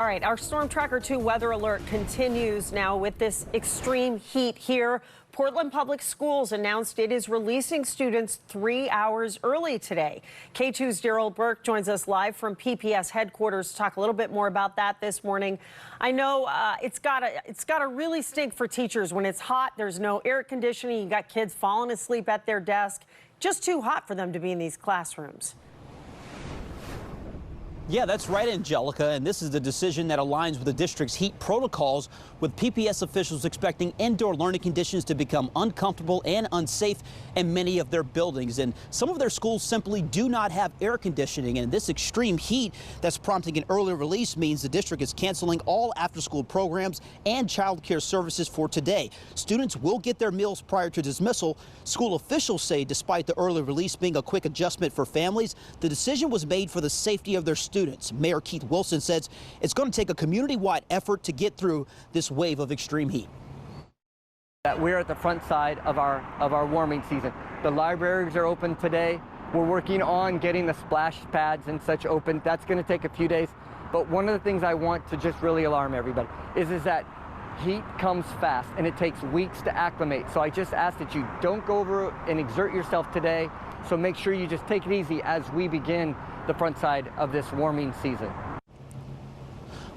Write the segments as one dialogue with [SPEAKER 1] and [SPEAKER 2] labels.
[SPEAKER 1] All right, our Storm Tracker 2 weather alert continues now with this extreme heat here. Portland Public Schools announced it is releasing students 3 hours early today. K2's Daryl Burke joins us live from PPS headquarters to talk a little bit more about that this morning. I know it's gotta really stink for teachers when it's hot. There's no air conditioning. You got kids falling asleep at their desk. Just too hot for them to be in these classrooms.
[SPEAKER 2] Yeah, that's right, Angelica, and this is the decision that aligns with the district's heat protocols, with PPS officials expecting indoor learning conditions to become uncomfortable and unsafe in many of their buildings. And some of their schools simply do not have air conditioning, and this extreme heat that's prompting an early release means the district is canceling all after-school programs and child care services for today. Students will get their meals prior to dismissal. School officials say despite the early release being a quick adjustment for families, the decision was made for the safety of their students. Mayor Keith Wilson says it's going to take a community-wide effort to get through this wave of extreme heat.
[SPEAKER 3] We're at the front side of our warming season. The libraries are open today. We're working on getting the splash pads and such open. That's going to take a few days. But one of the things I want to just really alarm everybody is that heat comes fast and it takes weeks to acclimate. So I just ask that you don't go over and exert yourself today. So make sure you just take it easy as we begin the front side of this warming season.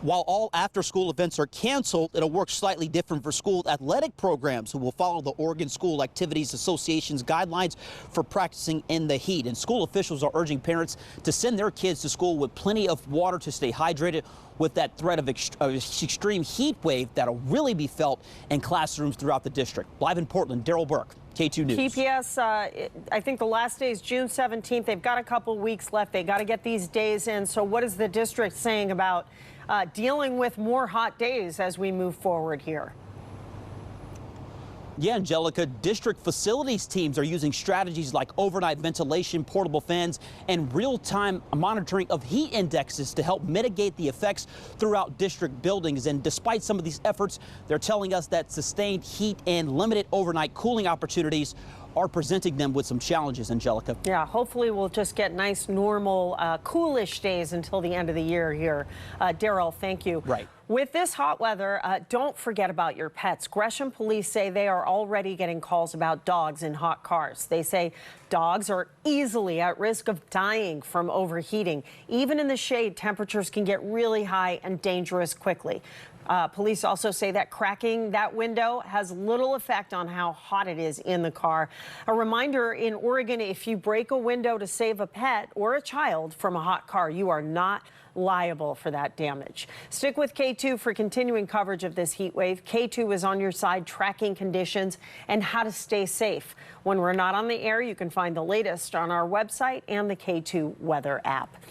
[SPEAKER 2] While all after-school events are canceled, it'll work slightly different for school athletic programs who will follow the Oregon School Activities Association's guidelines for practicing in the heat. And school officials are urging parents to send their kids to school with plenty of water to stay hydrated with that threat of extreme heat wave that'll really be felt in classrooms throughout the district. Live in Portland, Daryl Burke, K2 News.
[SPEAKER 1] PPS, I think the last day is June 17th. They've got a couple weeks left. They got to get these days in. So what is the district saying about dealing with more hot days as we move forward here?
[SPEAKER 2] Yeah, Angelica, district facilities teams are using strategies like overnight ventilation, portable fans, and real-time monitoring of heat indexes to help mitigate the effects throughout district buildings. And despite some of these efforts, they're telling us that sustained heat and limited overnight cooling opportunities are presenting them with some challenges, Angelica.
[SPEAKER 1] Yeah, hopefully we'll just get nice, normal, coolish days until the end of the year here. Daryl, thank you.
[SPEAKER 2] Right.
[SPEAKER 1] With this hot weather, don't forget about your pets. Gresham police say they are already getting calls about dogs in hot cars. They say dogs are easily at risk of dying from overheating. Even in the shade, temperatures can get really high and dangerous quickly. Police also say that cracking that window has little effect on how hot it is in the car. A reminder, in Oregon, if you break a window to save a pet or a child from a hot car, you are not liable for that damage. Stick with K2 for continuing coverage of this heat wave. K2 is on your side tracking conditions and how to stay safe. When we're not on the air, you can find the latest on our website and the K2 weather app.